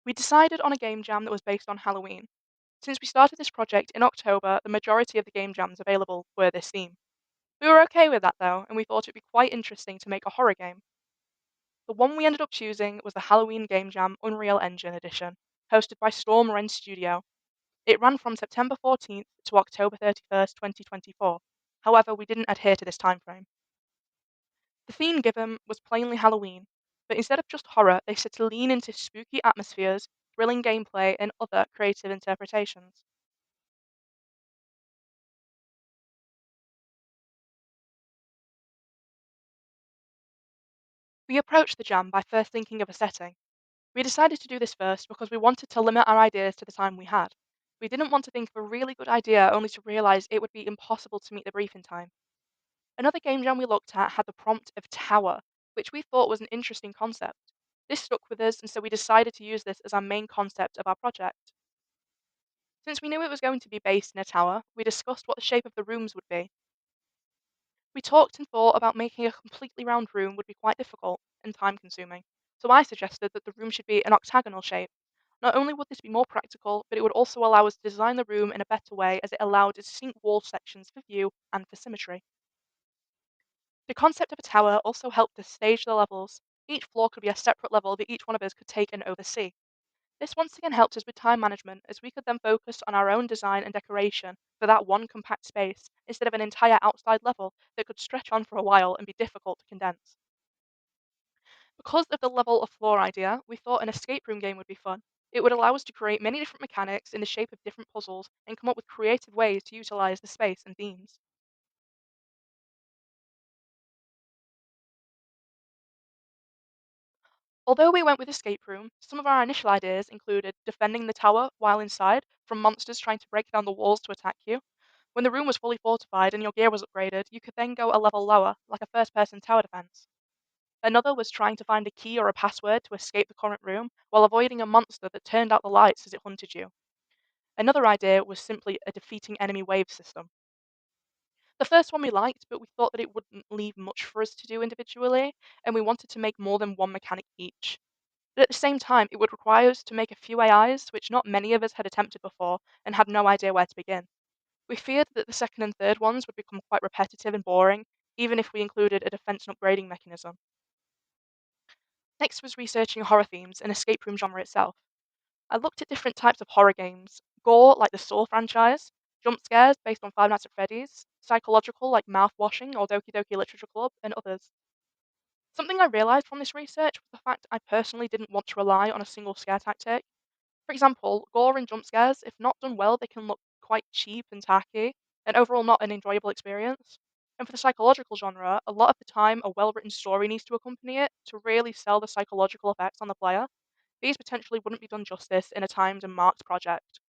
We decided on a game jam that was based on Halloween. Since we started this project in October, the majority of the game jams available were this theme. We were okay with that though, and we thought it'd be quite interesting to make a horror game. The one we ended up choosing was the Halloween Game Jam Unreal Engine Edition, hosted by Storm Ren Studio. It ran from September 14th to October 31st, 2024. However, we didn't adhere to this timeframe. The theme given was plainly Halloween, but instead of just horror, they said to lean into spooky atmospheres, thrilling gameplay, and other creative interpretations. We approached the jam by first thinking of a setting. We decided to do this first because we wanted to limit our ideas to the time we had. We didn't want to think of a really good idea only to realize it would be impossible to meet the brief in time. Another game jam we looked at had the prompt of tower, which we thought was an interesting concept. This stuck with us, and so we decided to use this as our main concept of our project. Since we knew it was going to be based in a tower, we discussed what the shape of the rooms would be. We talked and thought about making a completely round room would be quite difficult and time consuming, so I suggested that the room should be an octagonal shape. Not only would this be more practical, but it would also allow us to design the room in a better way as it allowed distinct wall sections for view and for symmetry. The concept of a tower also helped us stage the levels. Each floor could be a separate level that each one of us could take and oversee. This once again helped us with time management as we could then focus on our own design and decoration for that one compact space instead of an entire outside level that could stretch on for a while and be difficult to condense. Because of the level of floor idea, we thought an escape room game would be fun. It would allow us to create many different mechanics in the shape of different puzzles and come up with creative ways to utilize the space and themes. Although we went with escape room, some of our initial ideas included defending the tower while inside from monsters trying to break down the walls to attack you. When the room was fully fortified and your gear was upgraded, you could then go a level lower, like a first person tower defense. Another was trying to find a key or a password to escape the current room while avoiding a monster that turned out the lights as it hunted you. Another idea was simply a defeating enemy wave system. The first one we liked, but we thought that it wouldn't leave much for us to do individually, and we wanted to make more than one mechanic each. But at the same time, it would require us to make a few AIs, which not many of us had attempted before and had no idea where to begin. We feared that the second and third ones would become quite repetitive and boring, even if we included a defense and upgrading mechanism. Next was researching horror themes and escape room genre itself. I looked at different types of horror games: gore, like the Saw franchise, jump scares based on Five Nights at Freddy's, psychological, like Mouthwashing or Doki Doki Literature Club, and others. Something I realized from this research was the fact I personally didn't want to rely on a single scare tactic. For example, gore and jump scares, if not done well, they can look quite cheap and tacky, and overall not an enjoyable experience. And for the psychological genre, a lot of the time a well written story needs to accompany it to really sell the psychological effects on the player. These potentially wouldn't be done justice in a timed and marked project.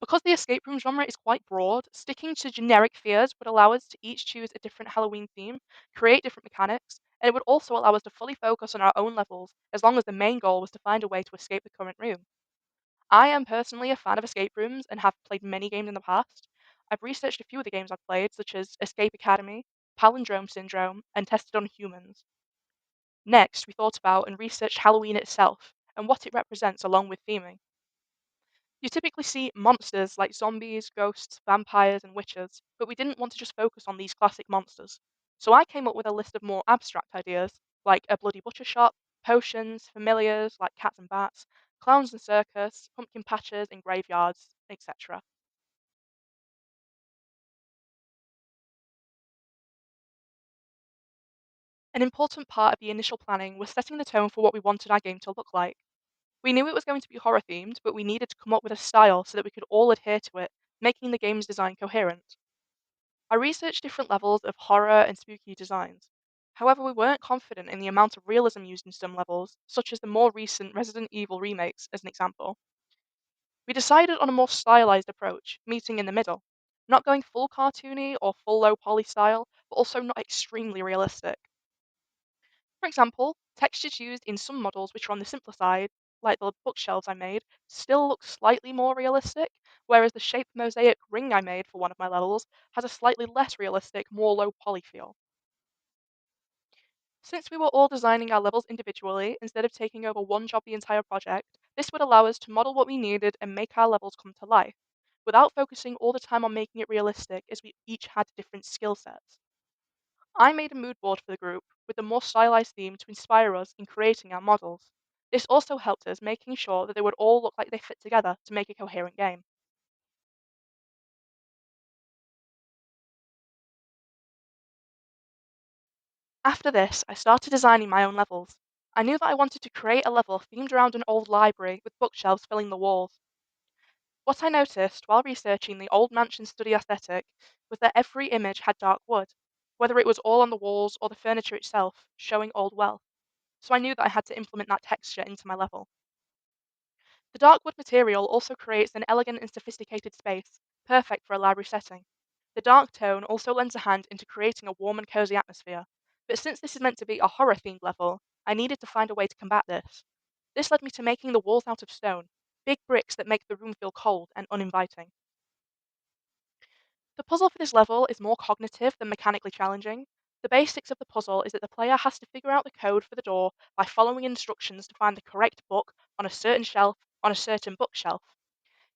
Because the escape room genre is quite broad, sticking to generic fears would allow us to each choose a different Halloween theme, create different mechanics, and it would also allow us to fully focus on our own levels as long as the main goal was to find a way to escape the current room. I am personally a fan of escape rooms and have played many games in the past. I've researched a few of the games I've played, such as Escape Academy, Palindrome Syndrome, and tested on humans. Next, we thought about and researched Halloween itself and what it represents along with theming. You typically see monsters like zombies, ghosts, vampires, and witches, but we didn't want to just focus on these classic monsters. So I came up with a list of more abstract ideas, like a bloody butcher shop, potions, familiars like cats and bats, clowns and circus, pumpkin patches and graveyards, etc. An important part of the initial planning was setting the tone for what we wanted our game to look like. We knew it was going to be horror themed, but we needed to come up with a style so that we could all adhere to it, making the game's design coherent. I researched different levels of horror and spooky designs. However, we weren't confident in the amount of realism used in some levels, such as the more recent Resident Evil remakes, as an example. We decided on a more stylized approach, meeting in the middle, not going full cartoony or full low poly style, but also not extremely realistic. For example, textures used in some models which are on the simpler side, like the bookshelves I made, still look slightly more realistic, whereas the shaped mosaic ring I made for one of my levels has a slightly less realistic, more low poly feel. Since we were all designing our levels individually instead of taking over one job the entire project, this would allow us to model what we needed and make our levels come to life, without focusing all the time on making it realistic as we each had different skill sets. I made a mood board for the group with a more stylized theme to inspire us in creating our models. This also helped us making sure that they would all look like they fit together to make a coherent game. After this, I started designing my own levels. I knew that I wanted to create a level themed around an old library with bookshelves filling the walls. What I noticed while researching the old mansion study aesthetic was that every image had dark wood, whether it was all on the walls or the furniture itself, showing old wealth. So I knew that I had to implement that texture into my level. The dark wood material also creates an elegant and sophisticated space, perfect for a library setting. The dark tone also lends a hand into creating a warm and cozy atmosphere, but since this is meant to be a horror themed level, I needed to find a way to combat this. This led me to making the walls out of stone, big bricks that make the room feel cold and uninviting. The puzzle for this level is more cognitive than mechanically challenging. The basics of the puzzle is that the player has to figure out the code for the door by following instructions to find the correct book on a certain shelf on a certain bookshelf.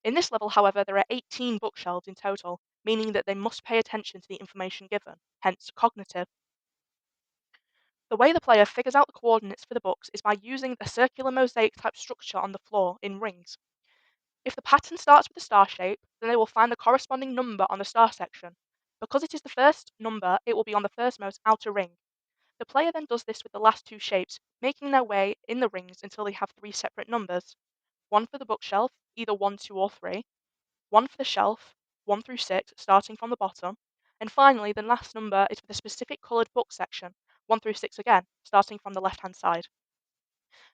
In this level, however, there are 18 bookshelves in total, meaning that they must pay attention to the information given, hence cognitive. The way the player figures out the coordinates for the books is by using a circular mosaic type structure on the floor in rings. If the pattern starts with a star shape, then they will find the corresponding number on the star section. Because it is the first number, it will be on the firstmost outer ring. The player then does this with the last two shapes, making their way in the rings until they have three separate numbers. One for the bookshelf, either 1, 2, or 3, one for the shelf, 1 through 6, starting from the bottom, and finally the last number is for the specific coloured book section, 1 through 6 again, starting from the left hand side.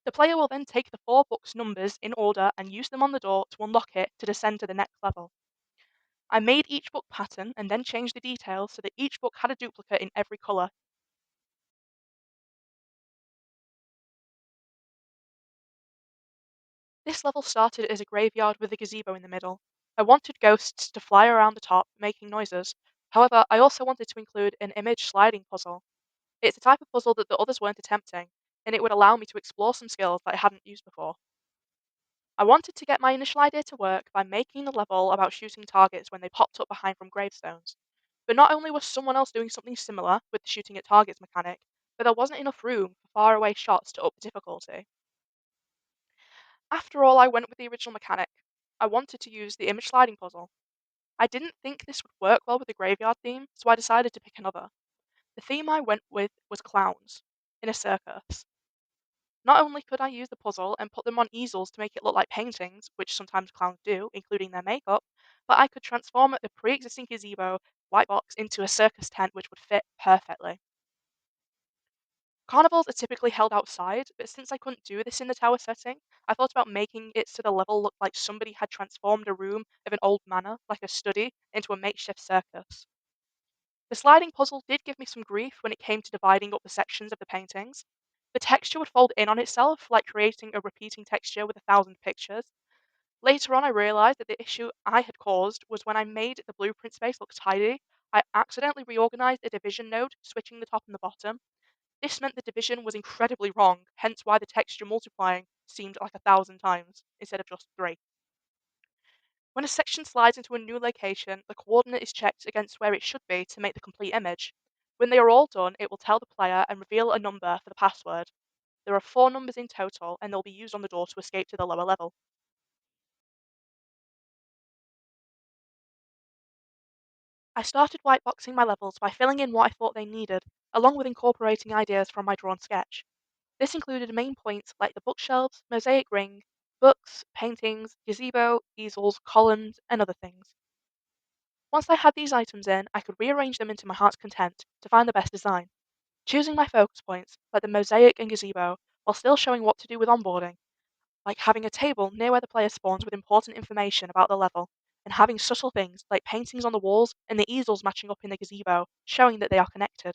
The player will then take the four books' numbers in order and use them on the door to unlock it to descend to the next level. I made each book pattern and then changed the details so that each book had a duplicate in every colour. This level started as a graveyard with a gazebo in the middle. I wanted ghosts to fly around the top, making noises. However, I also wanted to include an image sliding puzzle. It's a type of puzzle that the others weren't attempting, and it would allow me to explore some skills that I hadn't used before. I wanted to get my initial idea to work by making the level about shooting targets when they popped up behind from gravestones. But not only was someone else doing something similar with the shooting at targets mechanic, but there wasn't enough room for faraway shots to up the difficulty. After all, I went with the original mechanic. I wanted to use the image sliding puzzle. I didn't think this would work well with the graveyard theme, so I decided to pick another. The theme I went with was clowns in a circus. Not only could I use the puzzle and put them on easels to make it look like paintings, which sometimes clowns do, including their makeup, but I could transform the pre existing gazebo white box into a circus tent which would fit perfectly. Carnivals are typically held outside, but since I couldn't do this in the tower setting, I thought about making it so the level looked like somebody had transformed a room of an old manor, like a study, into a makeshift circus. The sliding puzzle did give me some grief when it came to dividing up the sections of the paintings. The texture would fold in on itself, like creating a repeating texture with 1,000 pictures. Later on, I realized that the issue I had caused was when I made the blueprint space look tidy, I accidentally reorganized a division node, switching the top and the bottom. This meant the division was incredibly wrong, hence why the texture multiplying seemed like 1,000 times instead of just 3. When a section slides into a new location, the coordinate is checked against where it should be to make the complete image. When they are all done, it will tell the player and reveal a number for the password. There are 4 numbers in total, and they'll be used on the door to escape to the lower level. I started whiteboxing my levels by filling in what I thought they needed, along with incorporating ideas from my drawn sketch. This included main points like the bookshelves, mosaic ring, books, paintings, gazebo, easels, columns, and other things. Once I had these items in, I could rearrange them into my heart's content to find the best design, choosing my focus points, like the mosaic and gazebo, while still showing what to do with onboarding, like having a table near where the player spawns with important information about the level, and having subtle things like paintings on the walls and the easels matching up in the gazebo, showing that they are connected.